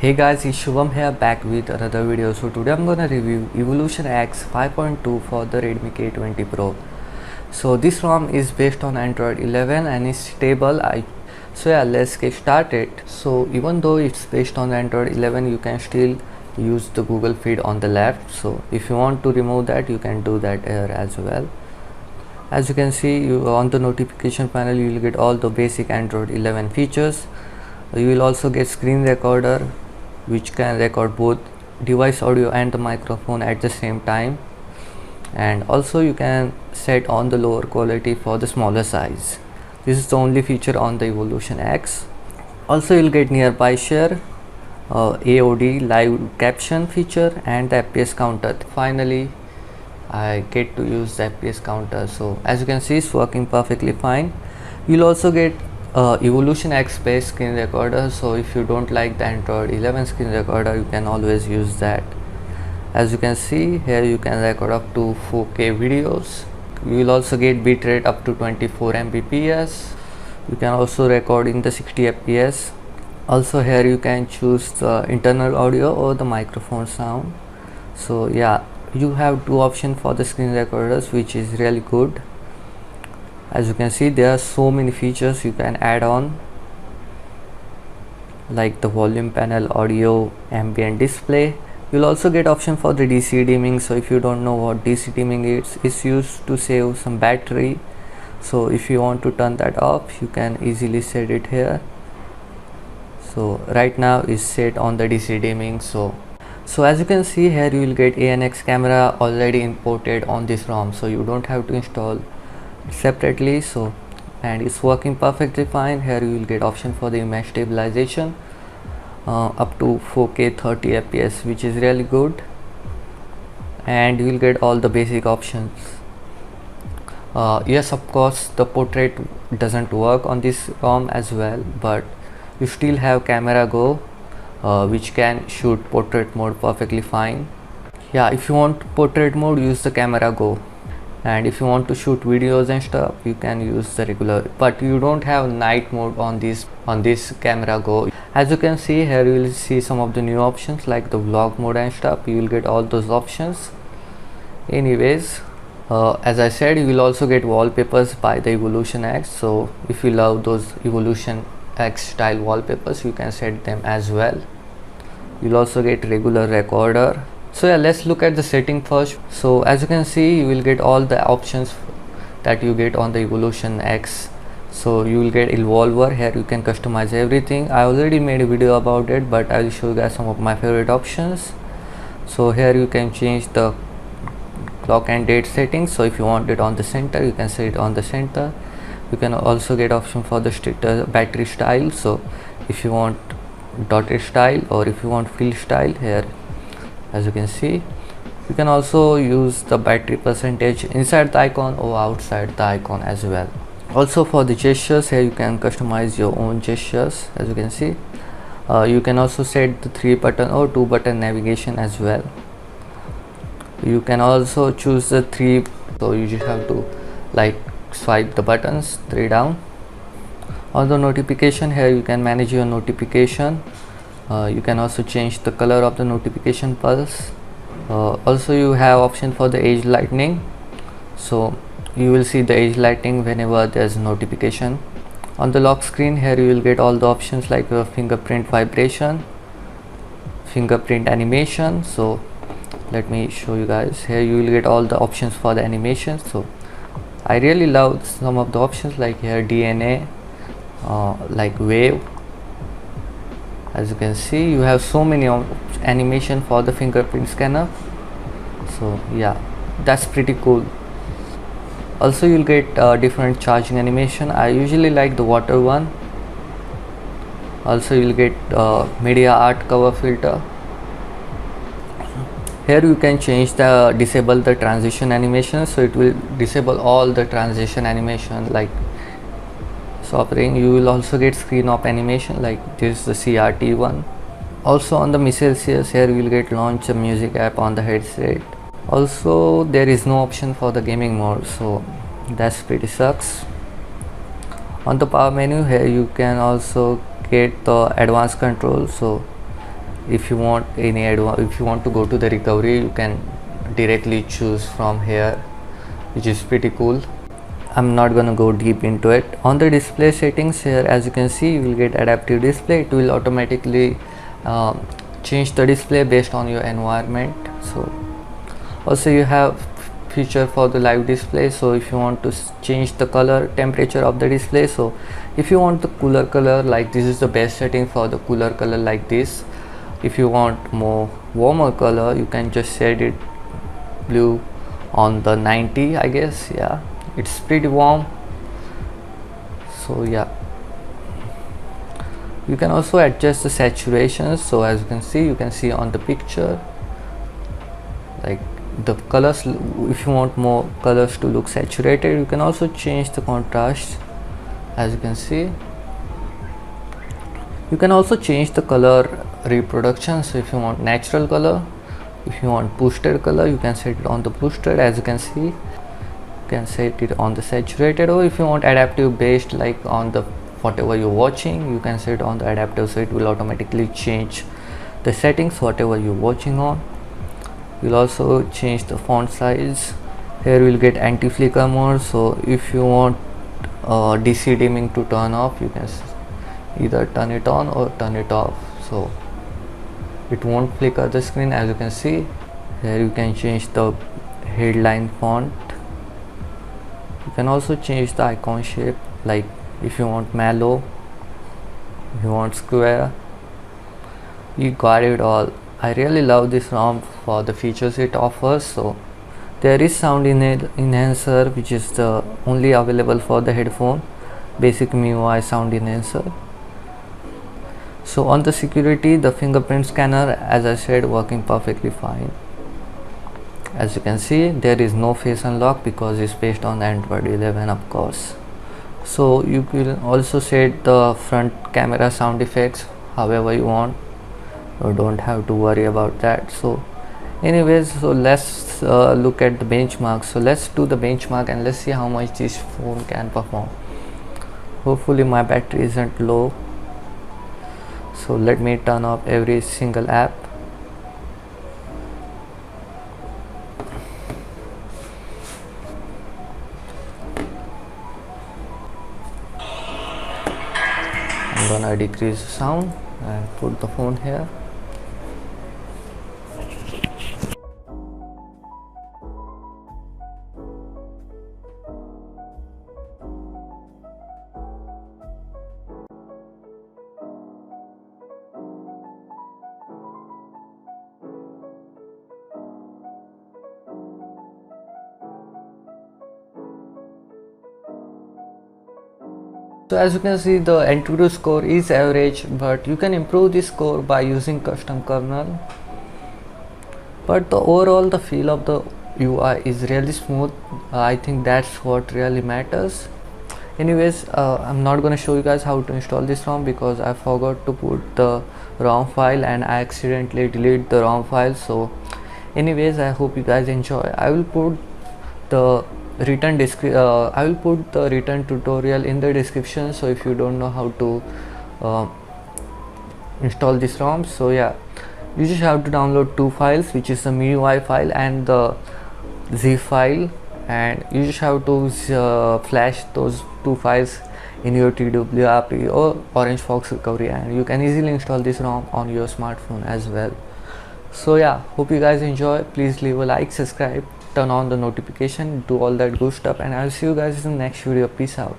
Hey guys, it's Shubham here back with another video. So today I'm gonna review Evolution X 5.2 for the Redmi K20 Pro. So this ROM is based on Android 11 and is stable. Let's get started. So even though it's based on Android 11, you can still use the Google feed on the left. So if you want to remove that, you can do that here as well. As you can see, on the notification panel you will get all the basic Android 11 features. You will also get screen recorder, which can record both device audio and the microphone at the same time, and also you can set on the lower quality for the smaller size. This is the only feature on the Evolution X. Also you'll get nearby share, AOD live caption feature, and the FPS counter. Finally I get to use the FPS counter. So as you can see, it's working perfectly fine. You'll also get Evolution X based screen recorder. So if you don't like the Android 11 screen recorder, you can always use that. As you can see here, you can record up to 4K videos. You will also get bitrate up to 24 Mbps. You can also record in the 60 fps. Also here you can choose the internal audio or the microphone sound. So yeah, you have two options for the screen recorders, which is really good. As you can see, there are so many features you can add on, like the volume panel, audio, ambient display. You'll also get option for the DC dimming. So if you don't know what DC dimming is, it's used to save some battery. So if you want to turn that off, you can easily set it here. So right now is set on the DC dimming. So as you can see here, you will get ANX camera already imported on this ROM, so you don't have to install separately. And it's working perfectly fine. Here you will get option for the image stabilization up to 4K 30 fps, which is really good, and you will get all the basic options. Yes, of course the portrait doesn't work on this ROM as well, but you still have Camera Go, which can shoot portrait mode perfectly fine. Yeah, if you want portrait mode, use the Camera Go, and if you want to shoot videos and stuff, you can use the regular, but you don't have night mode on this Camera Go. As you can see here, you will see some of the new options like the vlog mode and stuff. You will get all those options. Anyways, as I said, you will also get wallpapers by the Evolution X. So if you love those Evolution X style wallpapers, you can set them as well. You'll also get regular recorder. So yeah, let's look at the setting first. So as you can see, you will get all the options that you get on the Evolution X. So you will get Evolver. Here you can customize everything. I already made a video about it, but I will show you guys some of my favorite options. So here you can change the clock and date settings. So if you want it on the center, you can set it on the center. You can also get option for the battery style. So if you want dotted style or if you want fill style, here as you can see, you can also use the battery percentage inside the icon or outside the icon as well. Also for the gestures, here you can customize your own gestures. As you can see, you can also set the 3 button or 2 button navigation as well. You can also choose the 3, so you just have to like swipe the buttons 3 down. On the notification, here you can manage your notification. You can also change the color of the notification pulse. Also you have option for the edge lightning. So you will see the edge lighting whenever there's a notification. On the lock screen, here you will get all the options like fingerprint vibration, fingerprint animation. So let me show you guys. Here you will get all the options for the animation. So I really love some of the options, like here DNA, like wave. As you can see, you have so many animation for the fingerprint scanner. So yeah, that's pretty cool. Also you'll get different charging animation. I usually like the water one. Also you'll get media art cover filter. Here you can change disable the transition animation, so it will disable all the transition animation like swapping. You will also get screen op animation, like this is the CRT one. Also on the Mi Celsius, here you will get launch a music app on the headset. Also there is no option for the gaming mode, so that's pretty sucks. On the power menu, here you can also get the advanced control. So If you want if you want to go to the recovery, you can directly choose from here, which is pretty cool. I'm not gonna go deep into it. On the display settings here, as you can see, you will get adaptive display. It will automatically change the display based on your environment. So also you have feature for the live display. So if you want to change the color temperature of the display, so if you want the cooler color, like this is the best setting for the cooler color like this. If you want more warmer color, you can just set it blue on the 90, I guess. Yeah, it's pretty warm. So yeah, you can also adjust the saturation. So as you can see on the picture, like the colors, if you want more colors to look saturated, you can also change the contrast. As you can see, you can also change the color reproduction. So if you want natural color, if you want boosted color, you can set it on the boosted. As you can see, you can set it on the saturated, or if you want adaptive based, like on the whatever you're watching, you can set it on the adaptive, so it will automatically change the settings whatever you're watching on. You'll also change the font size. Here we'll get anti-flicker mode. So if you want DC dimming to turn off, you can either turn it on or turn it off, so it won't flicker the screen. As you can see here, you can change the headline font. You can also change the icon shape, like if you want mellow, if you want square, you got it all. I really love this ROM for the features it offers. So there is sound enhancer, which is the only available for the headphone, basic MIUI sound enhancer. So on the security, the fingerprint scanner, as I said, working perfectly fine. As you can see, there is no face unlock because it's based on Android 11, of course. So you can also set the front camera sound effects however you want. You don't have to worry about that. So anyways, so let's look at the benchmark. So let's do the benchmark and let's see how much this phone can perform. Hopefully my battery isn't low. So let me turn off every single app. I'm gonna decrease the sound and put the phone here. So as you can see, the Antutu score is average, but you can improve this score by using custom kernel. But the overall, the feel of the UI is really smooth. I think that's what really matters. Anyways, I'm not gonna show you guys how to install this ROM because I forgot to put the ROM file and I accidentally deleted the ROM file. So anyways, I hope you guys enjoy. I will put the written tutorial in the description. So if you don't know how to install this ROM, so yeah, you just have to download two files, which is the MIUI file and the zip file, and you just have to flash those two files in your TWRP or Orange Fox recovery, and you can easily install this ROM on your smartphone as well. So yeah, hope you guys enjoy. Please leave a like, subscribe, turn on the notification, do all that good stuff, and I'll see you guys in the next video. Peace out.